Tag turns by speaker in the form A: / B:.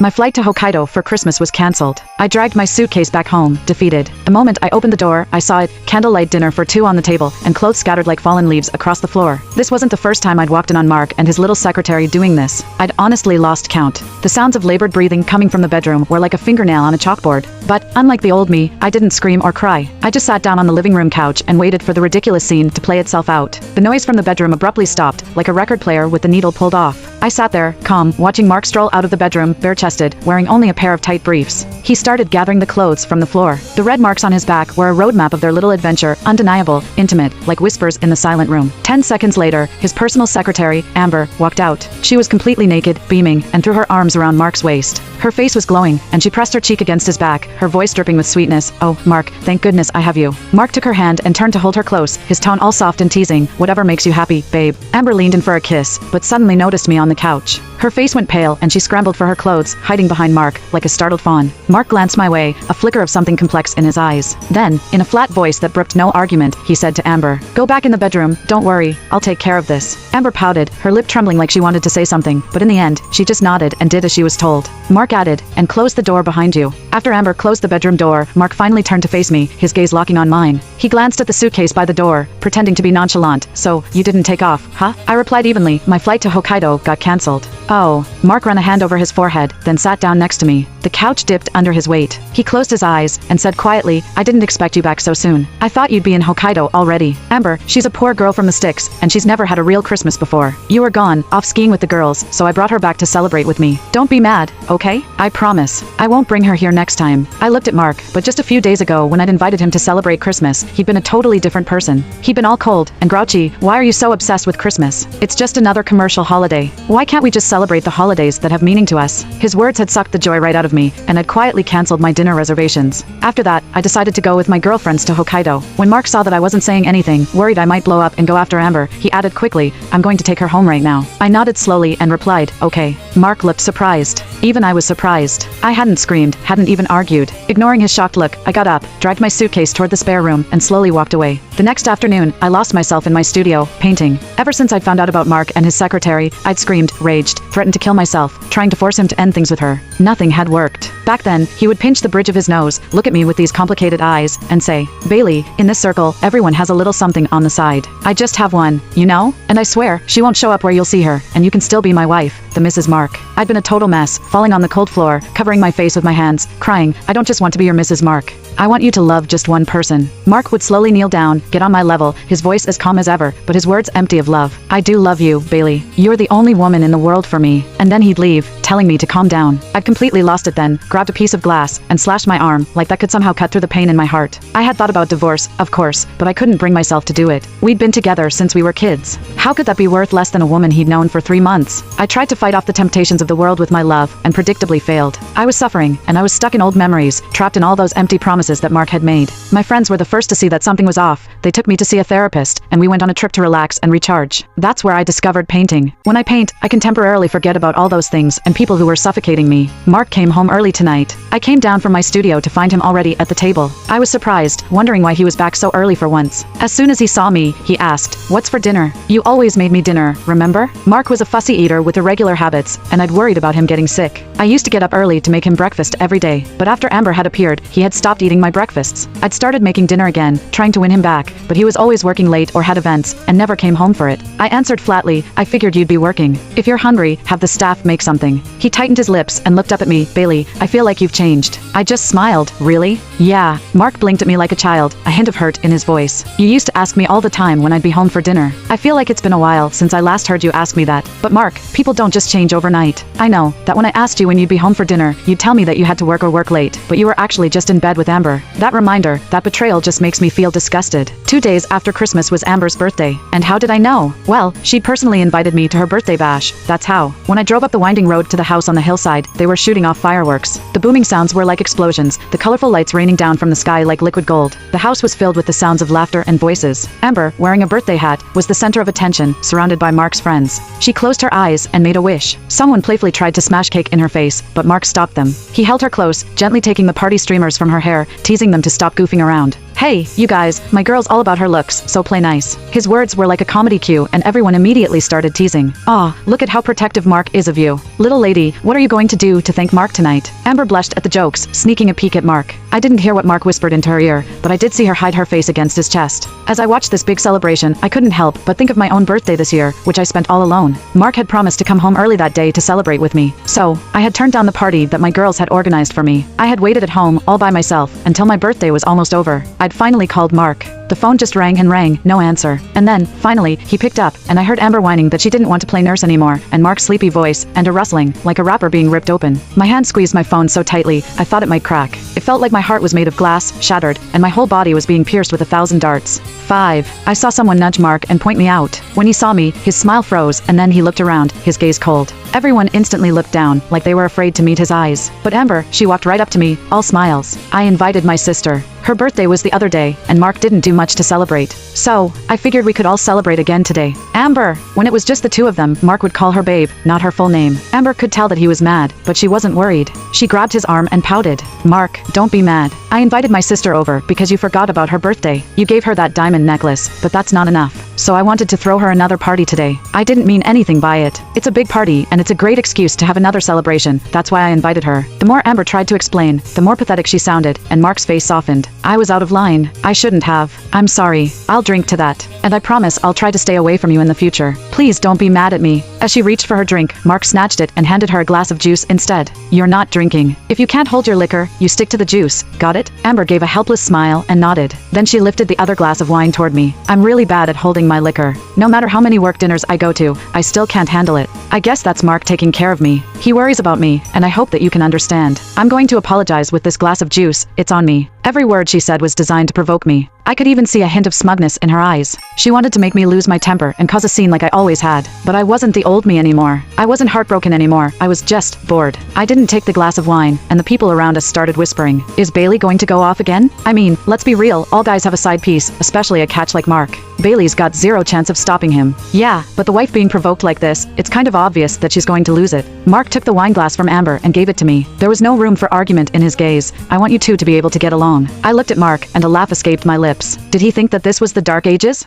A: My flight to Hokkaido for Christmas was cancelled. I dragged my suitcase back home, defeated. The moment I opened the door, I saw it, candlelight dinner for two on the table, and clothes scattered like fallen leaves across the floor. This wasn't the first time I'd walked in on Mark and his little secretary doing this. I'd honestly lost count. The sounds of labored breathing coming from the bedroom were like a fingernail on a chalkboard. But, unlike the old me, I didn't scream or cry. I just sat down on the living room couch and waited for the ridiculous scene to play itself out. The noise from the bedroom abruptly stopped, like a record player with the needle pulled off. I sat there, calm, watching Mark stroll out of the bedroom, bare-chested, wearing only a pair of tight briefs. He started gathering the clothes from the floor. The red marks on his back were a roadmap of their little adventure, undeniable, intimate, like whispers in the silent room. 10 seconds later, his personal secretary, Amber, walked out. She was completely naked, beaming, and threw her arms around Mark's waist. Her face was glowing, and she pressed her cheek against his back, her voice dripping with sweetness. "Oh, Mark, thank goodness I have you." Mark took her hand and turned to hold her close, his tone all soft and teasing. "Whatever makes you happy, babe." Amber leaned in for a kiss, but suddenly noticed me on the couch. Her face went pale, and she scrambled for her clothes, hiding behind Mark, like a startled fawn. Mark glanced my way, a flicker of something complex in his eyes. Then, in a flat voice that brooked no argument, he said to Amber, "Go back in the bedroom, don't worry, I'll take care of this." Amber pouted, her lip trembling like she wanted to say something, but in the end, she just nodded and did as she was told. Mark added, "And close the door behind you." After Amber closed the bedroom door, Mark finally turned to face me, his gaze locking on mine. He glanced at the suitcase by the door, pretending to be nonchalant. "So, you didn't take off, huh?" I replied evenly, "My flight to Hokkaido got cancelled." "Oh." Mark ran a hand over his forehead, then sat down next to me. The couch dipped under his weight. He closed his eyes and said quietly, "I didn't expect you back so soon. I thought you'd be in Hokkaido already. Amber, she's a poor girl from the sticks, and she's never had a real Christmas before. You were gone, off skiing with the girls, so I brought her back to celebrate with me. Don't be mad, okay? I promise. I won't bring her here next time." I looked at Mark, but just a few days ago when I'd invited him to celebrate Christmas, he'd been a totally different person. He'd been all cold and grouchy. "Why are you so obsessed with Christmas? It's just another commercial holiday. Why can't we just celebrate the holidays that have meaning to us?" His words had sucked the joy right out of me, and I'd quietly cancelled my dinner reservations. After that, I decided to go with my girlfriends to Hokkaido. When Mark saw that I wasn't saying anything, worried I might blow up and go after Amber, he added quickly, "I'm going to take her home right now." I nodded slowly and replied, "Okay." Mark looked surprised. Even I was surprised. I hadn't screamed, hadn't even argued. Ignoring his shocked look, I got up, dragged my suitcase toward the spare room, and slowly walked away. The next afternoon, I lost myself in my studio, painting. Ever since I'd found out about Mark and his secretary, I'd screamed, raged, threatened to kill myself, trying to force him to end things with her. Nothing had worked. Back then, he would pinch the bridge of his nose, look at me with these complicated eyes, and say, "Bailey, in this circle, everyone has a little something on the side. I just have one, you know? And I swear, she won't show up where you'll see her, and you can still be my wife, the Mrs. Mark." I'd been a total mess, falling on the cold floor, covering my face with my hands, crying, "I don't just want to be your Mrs. Mark. I want you to love just one person." Mark would slowly kneel down, get on my level, his voice as calm as ever, but his words empty of love. "I do love you, Bailey. You're the only woman in the world for me." And then he'd leave, telling me to calm down. I'd completely lost it then, grabbed a piece of glass, and slashed my arm, like that could somehow cut through the pain in my heart. I had thought about divorce, of course, but I couldn't bring myself to do it. We'd been together since we were kids. How could that be worth less than a woman he'd known for 3 months? I tried to fight off the temptations of the world with my love, and predictably failed. I was suffering, and I was stuck in old memories, trapped in all those empty promises that Mark had made. My friends were the first to see that something was off. They took me to see a therapist, and we went on a trip to relax and recharge. That's where I discovered painting. When I paint, I can temporarily forget about all those things and people who were suffocating me. Mark came home early tonight. I came down from my studio to find him already at the table. I was surprised, wondering why he was back so early for once. As soon as he saw me, he asked, "What's for dinner? You always made me dinner, remember?" Mark was a fussy eater with irregular habits, and I'd worried about him getting sick. I used to get up early to make him breakfast every day, but after Amber had appeared, he had stopped eating my breakfasts. I'd started making dinner again, trying to win him back, but he was always working late or had events, and never came home for it. I answered flatly, "I figured you'd be working. If you're hungry, have the staff make something." He tightened his lips and looked up at me, "Bailey, I feel like you've changed." I just smiled. "Really?" "Yeah." Mark blinked at me like a child, a hint of hurt in his voice. "You used to ask me all the time when I'd be home for dinner. I feel like it's been a while since I last heard you ask me that. But Mark, people don't just change overnight. I know that when I asked you when you'd be home for dinner, you'd tell me that you had to work or work late, but you were actually just in bed with Amber. That reminder, that betrayal just makes me feel disgusted." 2 days after Christmas was Amber's birthday. And how did I know? Well, she personally invited me to her birthday bash. That's how. When I drove up the winding road to the house on the hillside, they were shooting off fireworks. The booming sounds were like explosions, the colorful lights raining down from the sky like liquid gold. The house was filled with the sounds of laughter and voices. Amber, wearing a birthday hat, was the center of attention, surrounded by Mark's friends. She closed her eyes and made a wish. Someone playfully tried to smash cake in her face, but Mark stopped them. He held her close, gently taking the party streamers from her hair, teasing them to stop goofing around. "Hey, you guys, my girl's all about her looks, so play nice." His words were like a comedy cue and everyone immediately started teasing. "Aw, look at how protective Mark is of you. Little lady, what are you going to do to thank Mark tonight?" Amber blushed at the jokes, sneaking a peek at Mark. I didn't hear what Mark whispered into her ear, but I did see her hide her face against his chest. As I watched this big celebration, I couldn't help but think of my own birthday this year, which I spent all alone. Mark had promised to come home early that day to celebrate with me, so I had turned down the party that my girls had organized for me. I had waited at home, all by myself, until my birthday was almost over. I'd finally called Mark. The phone just rang and rang, no answer. And then, finally, he picked up, and I heard Amber whining that she didn't want to play nurse anymore, and Mark's sleepy voice, and a rustling, like a wrapper being ripped open. My hand squeezed my phone so tightly, I thought it might crack. It felt like my heart was made of glass, shattered, and my whole body was being pierced with 1,000 darts. 5. I saw someone nudge Mark and point me out. When he saw me, his smile froze, and then he looked around, his gaze cold. Everyone instantly looked down, like they were afraid to meet his eyes. But Amber, she walked right up to me, all smiles. I invited my sister. Her birthday was the other day, and Mark didn't do much to celebrate. So, I figured we could all celebrate again today. Amber! When it was just the two of them, Mark would call her babe, not her full name. Amber could tell that he was mad, but she wasn't worried. She grabbed his arm and pouted. "Mark, don't be mad. I invited my sister over because you forgot about her birthday. You gave her that diamond necklace, but that's not enough. So I wanted to throw her another party today. I didn't mean anything by it. It's a big party, and it's a great excuse to have another celebration. That's why I invited her." The more Amber tried to explain, the more pathetic she sounded, and Mark's face softened. I was out of line. I shouldn't have. I'm sorry. I'll drink to that. And I promise I'll try to stay away from you in the future. Please don't be mad at me. As she reached for her drink, Mark snatched it and handed her a glass of juice instead. "You're not drinking. If you can't hold your liquor, you stick to the juice. Got it?" Amber gave a helpless smile and nodded. Then she lifted the other glass of wine toward me. "I'm really bad at holding my liquor. No matter how many work dinners I go to, I still can't handle it. I guess that's Mark taking care of me. He worries about me, and I hope that you can understand. I'm going to apologize with this glass of juice. It's on me." Every word she said was designed to provoke me. I could even see a hint of smugness in her eyes. She wanted to make me lose my temper and cause a scene like I always had. But I wasn't the old me anymore. I wasn't heartbroken anymore. I was just bored. I didn't take the glass of wine, and the people around us started whispering. Is Bailey going to go off again? I mean, let's be real, all guys have a side piece, especially a catch like Mark. Bailey's got zero chance of stopping him. Yeah, but the wife being provoked like this, it's kind of obvious that she's going to lose it. Mark took the wine glass from Amber and gave it to me. There was no room for argument in his gaze. "I want you two to be able to get along." I looked at Mark, and a laugh escaped my lips. Did he think that this was the Dark Ages?